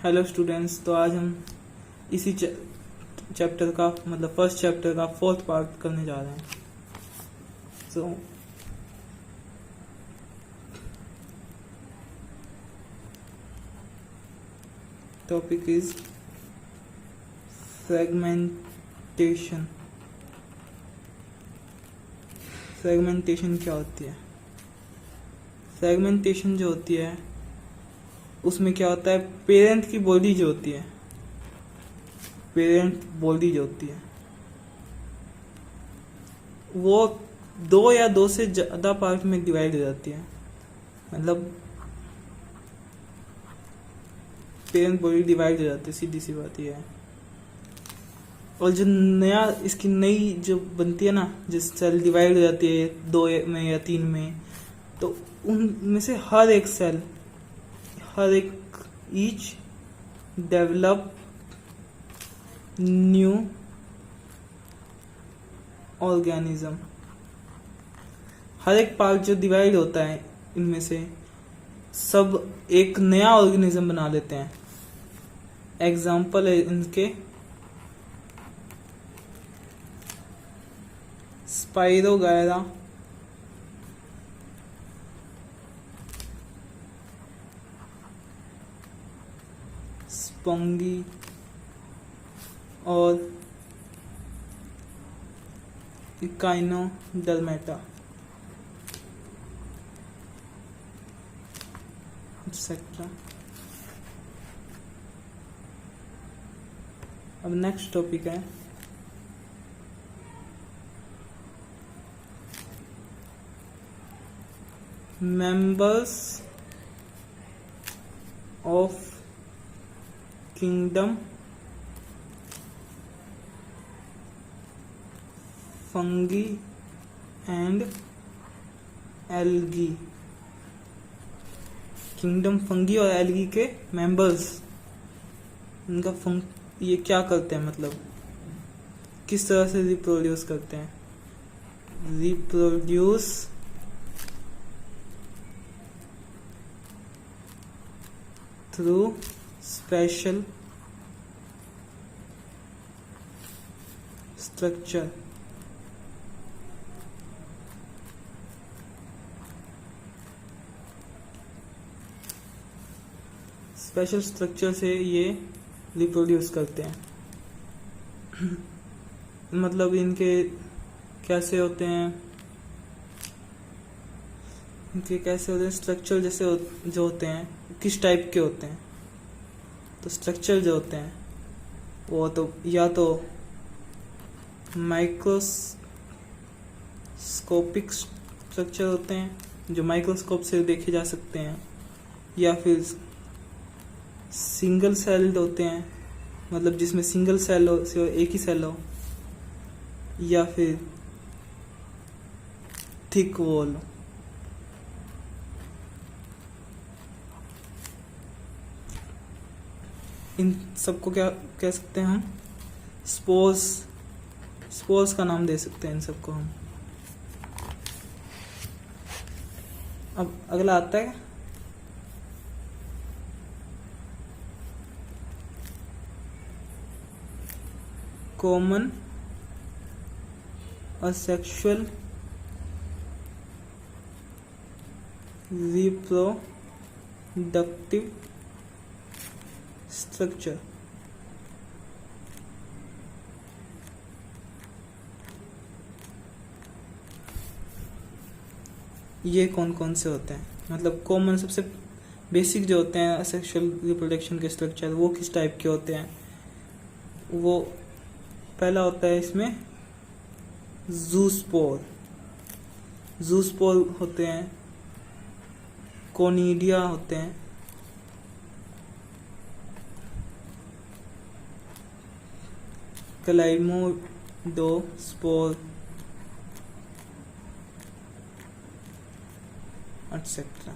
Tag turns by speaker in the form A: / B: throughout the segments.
A: Hello students, तो आज हम इसी चैप्टर का मतलब फर्स्ट चैप्टर का फोर्थ पार्ट करने जा रहे हैं। सो टॉपिक इज फ्रेगमेंटेशन। फ्रेगमेंटेशन क्या होती है? फ्रेगमेंटेशन जो होती है उसमें क्या होता है, पेरेंट की बॉडी जो होती है, पेरेंट बॉडी जो होती है वो दो या दो से ज्यादा पार्ट में डिवाइड हो जाती है। मतलब पेरेंट बॉडी डिवाइड हो जाती है, सीधी सी बात ये है। और जो नया इसकी नई जो बनती है ना, जो सेल डिवाइड हो जाती है दो में या तीन में, तो उनमें से हर एक सेल, हर एक ईच डेवलप न्यू ऑर्गेनिज्म। हर एक पार्ट जो डिवाइड होता है इनमें से सब एक नया ऑर्गेनिज्म बना लेते हैं। एग्जाम्पल है इनके स्पाइरोगायरा, स्पॉन्गी और इकाइनोडर्मेटा एक्सेट्रा। अब नेक्स्ट टॉपिक है members of kingdom fungi and algae. Kingdom fungi और एल्गी के मेंबर्स, इनका ये क्या करते हैं, मतलब किस तरह से रिप्रोड्यूस करते हैं? Reproduce through special structure. Special structure से ये रिप्रोड्यूस करते हैं। मतलब इनके कैसे होते हैं, स्ट्रक्चर जैसे जो होते हैं किस टाइप के होते हैं? तो स्ट्रक्चर जो होते हैं वो तो या तो माइक्रोस्कोपिक स्ट्रक्चर होते हैं जो माइक्रोस्कोप से देखे जा सकते हैं, या फिर सिंगल सेल्ड होते हैं, मतलब जिसमें सिंगल सेल हो, एक ही सेल हो, या फिर थिक वॉल। इन सबको क्या कह सकते हैं हम? स्पोर्स का नाम दे सकते हैं इन सबको हम। अब अगला आता है कॉमन असेक्सुअल रिप्रोडक्टिव स्ट्रक्चर। ये कौन कौन से होते हैं? मतलब कॉमन सबसे बेसिक जो होते हैं असेक्सुअल रिप्रोडक्शन के स्ट्रक्चर, वो किस टाइप के होते हैं? वो पहला होता है इसमें ज़ूस्पोर होते हैं, कोनिडिया होते हैं, क्लाइमोडोस्पोर एक्सेट्रा।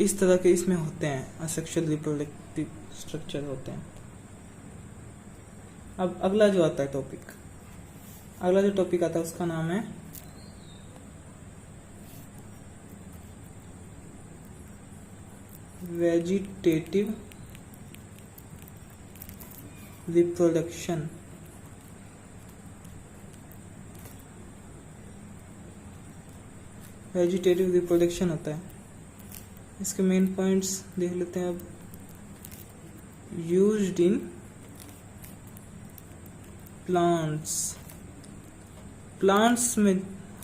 A: इस तरह के इसमें होते हैं, असेक्सुअल रिप्रोडक्टिव स्ट्रक्चर होते हैं। अब अगला जो आता है टॉपिक आता है उसका नाम है वेजिटेटिव रिप्रोडक्शन। वेजिटेटिव रिप्रोडक्शन होता है। इसके मेन पॉइंट्स देख लेते हैं अब। यूज्ड इन प्लांट्स, प्लांट्स में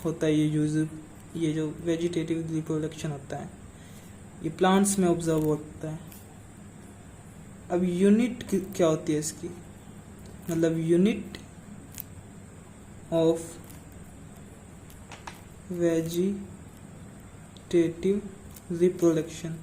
A: होता है ये यूज, ये जो वेजिटेटिव रिप्रोडक्शन होता है ये प्लांट्स में ऑब्जर्व होता है। अब यूनिट क्या होती है इसकी, मतलब यूनिट ऑफ वेजिटेटिव रिप्रोडक्शन।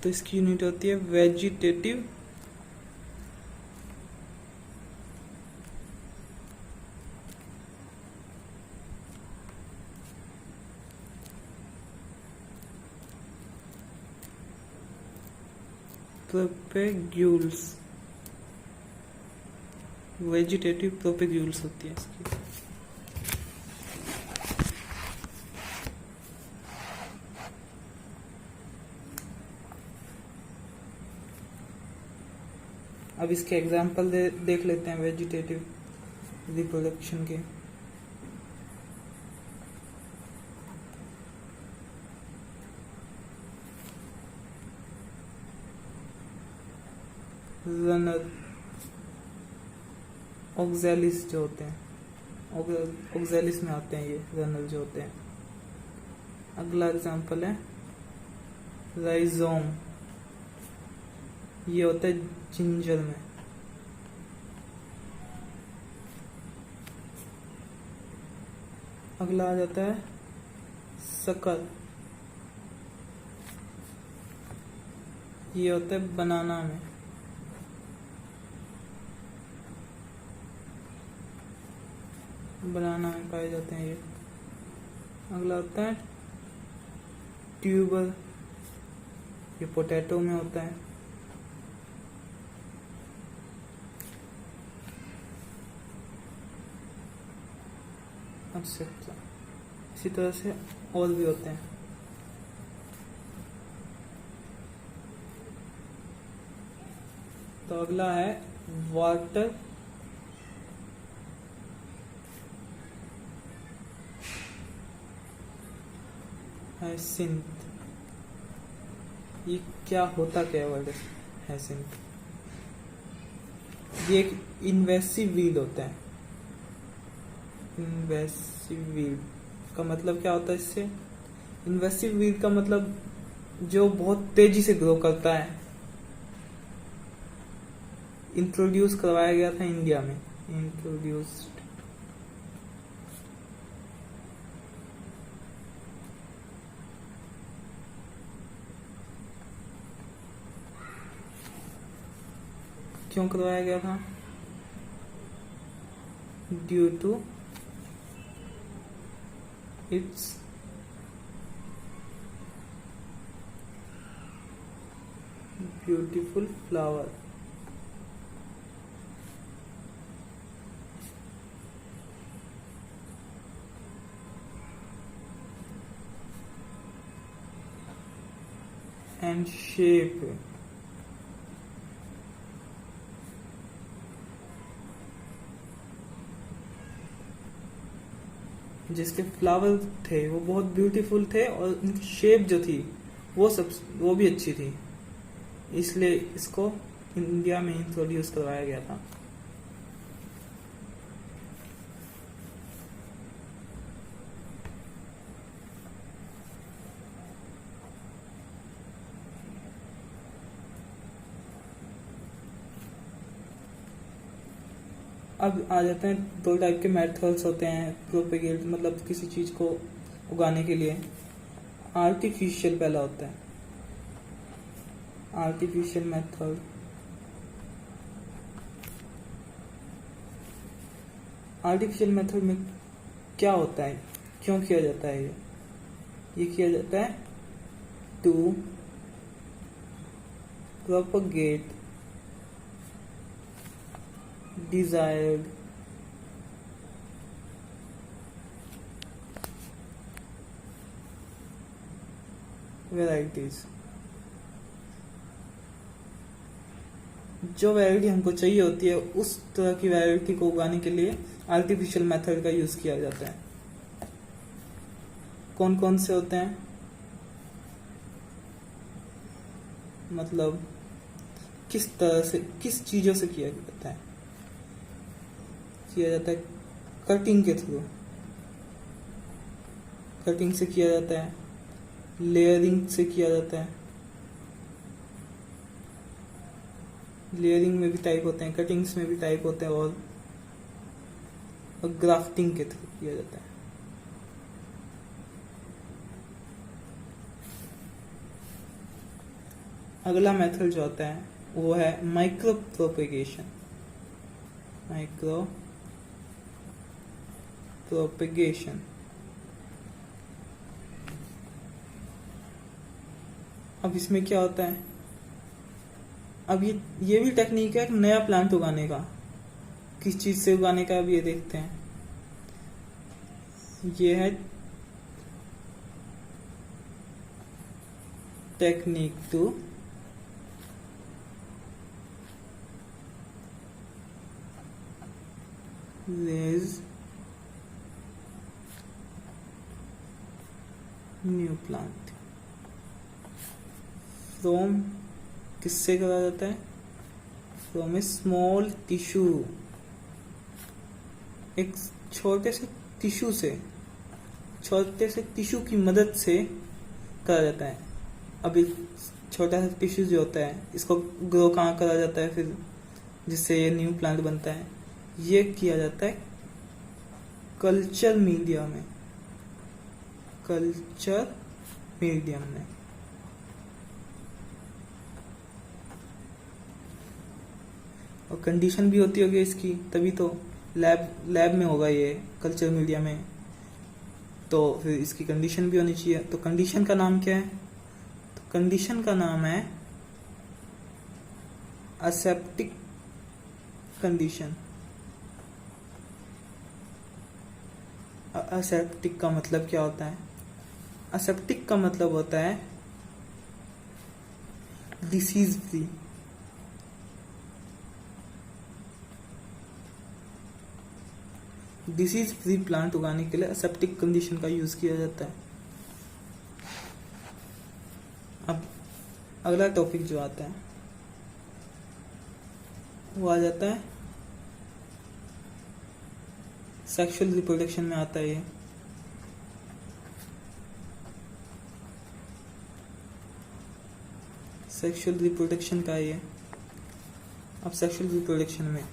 A: तो इसकी यूनिट होती है वेजिटेटिव प्रोपेग्यूल्स, वेजिटेटिव प्रोपेग्यूल्स होती है इसकी। अब इसके एग्जाम्पल देख लेते हैं वेजिटेटिव रिप्रोडक्शन के। रनर ऑक्सैलिस जो होते हैं, ऑक्सैलिस में आते हैं ये रनर जो होते हैं। अगला एग्जाम्पल है राइजोम, ये होता है जिंजर में। अगला आ जाता है शक्कर, ये होता है बनाना में। बनाना में पाए जाते हैं ये। अगला होता है ट्यूबर, ये पोटैटो में होता है। अच्छा, इसी तरह से और भी होते हैं। तो अगला है वाटर हाइसिंथ। ये क्या होता क्या है वाटर हाइसिंथ? ये एक इन्वेसिव वीड होता है। इन्वेसिव वीड का मतलब क्या होता है इससे? इन्वेसिव वीड का मतलब जो बहुत तेजी से ग्रो करता है। इंट्रोड्यूस करवाया गया था इंडिया में, इंट्रोड्यूस्ड। क्यों करवाया गया था? Due to its beautiful flower. And shape, जिसके फ्लावर थे वो बहुत ब्यूटीफुल थे और उनकी शेप जो थी वो भी अच्छी थी, इसलिए इसको इंडिया में इंट्रोड्यूस करवाया गया था। अब आ जाते हैं, दो टाइप के मेथड्स होते हैं प्रोपेगेट, मतलब किसी चीज को उगाने के लिए। आर्टिफिशियल पहला होता है, आर्टिफिशियल मेथड। आर्टिफिशियल मेथड में क्या होता है, क्यों किया जाता है ये किया जाता है टू प्रोपगेट desired वैरायटीज, जो वैरायटी हमको चाहिए होती है उस तरह की वैरायटी को उगाने के लिए आर्टिफिशियल मेथड का यूज किया जाता है। कौन कौन से होते हैं, मतलब किस तरह से, किस चीजों से किया जाता है? कटिंग के थ्रू, कटिंग से किया जाता है, लेयरिंग से किया जाता है। लेयरिंग में भी टाइप होते हैं, कटिंग्स में भी टाइप होते हैं, और ग्राफ्टिंग के थ्रू किया जाता है। अगला मेथड जो होता है वो है माइक्रो प्रोपेगेशन। माइक्रो प्रोपेगेशन, अब इसमें क्या होता है, अब ये भी टेक्निक है एक नया प्लांट उगाने का। किस चीज से उगाने का, अब ये देखते हैं। ये है technique to raise new plant from, किससे करा जाता है? फ्रॉम ए स्मॉल टिश्यू, एक छोटे से टिश्यू से, छोटे से टिश्यू की मदद से करा जाता है। अब एक छोटा सा टिश्यू जो होता है इसको ग्रो कहाँ करा जाता है फिर, जिससे ये न्यू प्लांट बनता है? ये किया जाता है कल्चर मीडिया में, कल्चर मीडियम में। और कंडीशन भी होती होगी इसकी, तभी तो लैब में होगा ये कल्चर मीडिया में, तो फिर इसकी कंडीशन भी होनी चाहिए। तो कंडीशन का नाम क्या है? तो कंडीशन का नाम है असेप्टिक कंडीशन। असेप्टिक का मतलब क्या होता है? असेप्टिक का मतलब होता है disease free. Disease free plant उगाने के लिए असेप्टिक कंडीशन का यूज किया जाता है। अब अगला टॉपिक जो आता है वो आ जाता है सेक्सुअल रिप्रोडक्शन में आता है ये। सेक्सुअल रिप्रोडक्शन का ये, अब सेक्सुअल रिप्रोडक्शन में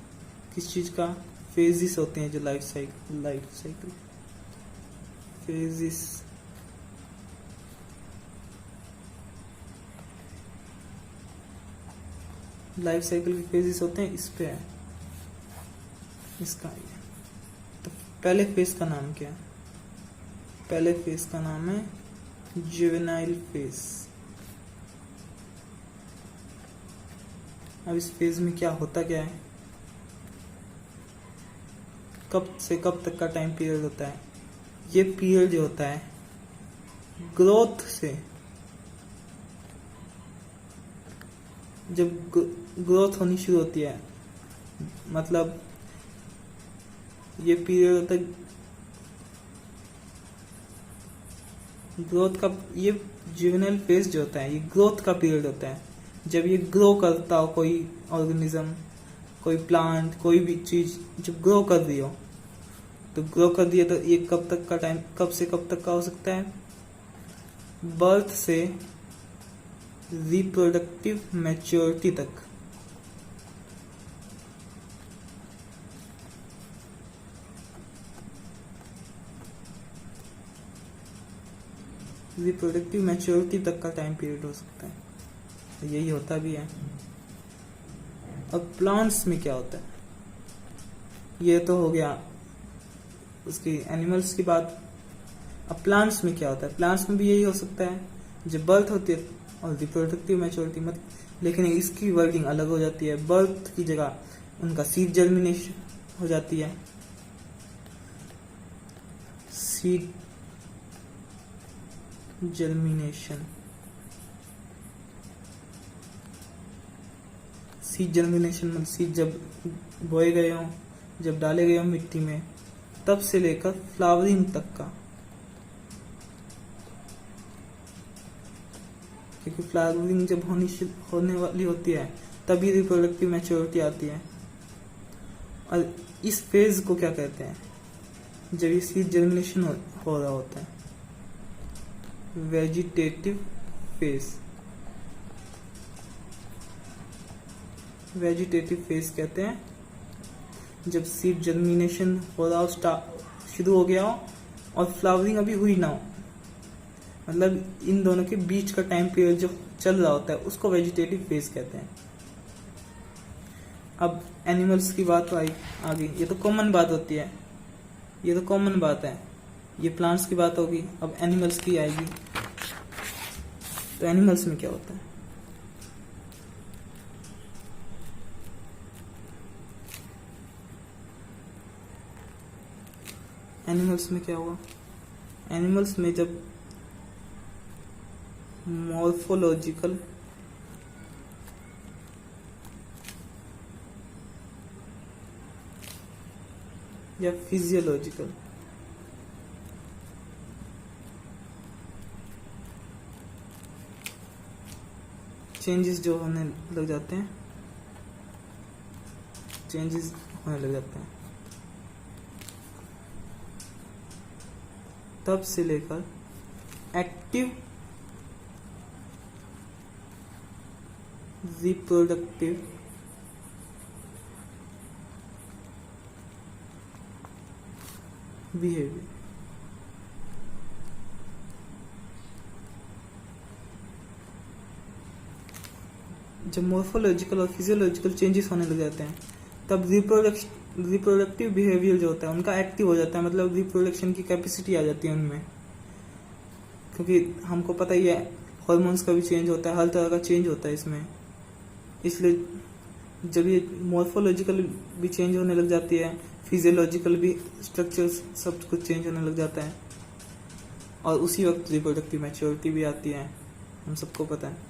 A: किस चीज का? फेजिस होते हैं जो life cycle phases. Life cycle के फेजिस होते हैं, इस पे है इसका ये। तो पहले फेज का नाम क्या है? पहले फेज का नाम है जुवेनाइल फेज। अब इस फेज में क्या होता क्या है, कब से कब तक का टाइम पीरियड होता है? ये पीरियड जो होता है ग्रोथ से, जब ग्रोथ होनी शुरू होती है, मतलब ये पीरियड होता है ग्रोथ का। ये जुवेनाइल फेज जो होता है ये ग्रोथ का पीरियड होता है। जब ये ग्रो करता हो, कोई ऑर्गेनिज्म, कोई प्लांट, कोई भी चीज जब ग्रो कर रही हो, तो ग्रो कर दिया तो ये कब तक का टाइम, कब से कब तक का हो सकता है? बर्थ से रिप्रोडक्टिव मैच्योरिटी तक। रिप्रोडक्टिव मैच्योरिटी तक का टाइम पीरियड हो सकता है, तो यही होता भी है। अब प्लांट्स में क्या होता है? ये तो हो गया उसकी एनिमल्स की बात। अब प्लांट्स में क्या होता है? प्लांट्स में भी यही हो सकता है, जब बर्थ होती है और रिप्रोडक्टिव मैच्योरिटी मत, लेकिन इसकी वर्डिंग अलग हो जाती है। बर्थ की जगह उनका सीड जर्मिनेशन हो जाती है, सीड जर्मिनेशन। सीड जर्मिनेशन मतलब सीड जब बोए गए हों, जब डाले गए हों मिट्टी में, तब से लेकर फ्लावरिंग तक का, क्योंकि फ्लावरिंग जब होने वाली होती है तभी रिप्रोडक्टिव मैच्योरिटी आती है। और इस फेज को क्या कहते हैं, जब ये सीड जर्मिनेशन हो रहा होता है, वेजिटेटिव फेज। वेजिटेटिव फेज कहते हैं जब सीड जर्मिनेशन हो रहा हो, शुरू हो गया हो और फ्लावरिंग अभी हुई ना हो, मतलब इन दोनों के बीच का टाइम पीरियड जो चल रहा होता है उसको वेजिटेटिव फेज कहते हैं। अब एनिमल्स की बात आई आगे, ये तो कॉमन बात होती है, ये तो कॉमन बात है, ये प्लांट्स की बात होगी। अब एनिमल्स की आएगी, तो एनिमल्स में क्या होता है? एनिमल्स में क्या हुआ? एनिमल्स में जब मॉर्फोलॉजिकल या फिजियोलॉजिकल चेंजेस जो होने लग जाते हैं, चेंजेस होने लग जाते हैं, तब से लेकर एक्टिव रिप्रोडक्टिव बिहेवियर, जब मॉर्फोलॉजिकल और फिजियोलॉजिकल चेंजेस होने लग जाते हैं तब रिप्रोडक्टिव बिहेवियर जो होता है उनका एक्टिव हो जाता है, मतलब रिप्रोडक्शन की कैपेसिटी आ जाती है उनमें। क्योंकि हमको पता ही है हॉर्मोन्स का भी चेंज होता है, हर तरह का चेंज होता है इसमें, इसलिए जब ये मॉर्फोलॉजिकल भी चेंज होने लग जाती है, फिजियोलॉजिकल भी स्ट्रक्चर्स सब कुछ चेंज होने लग जाता है, और उसी वक्त रिप्रोडक्टिव मैच्योरिटी भी आती है, हम सबको पता है।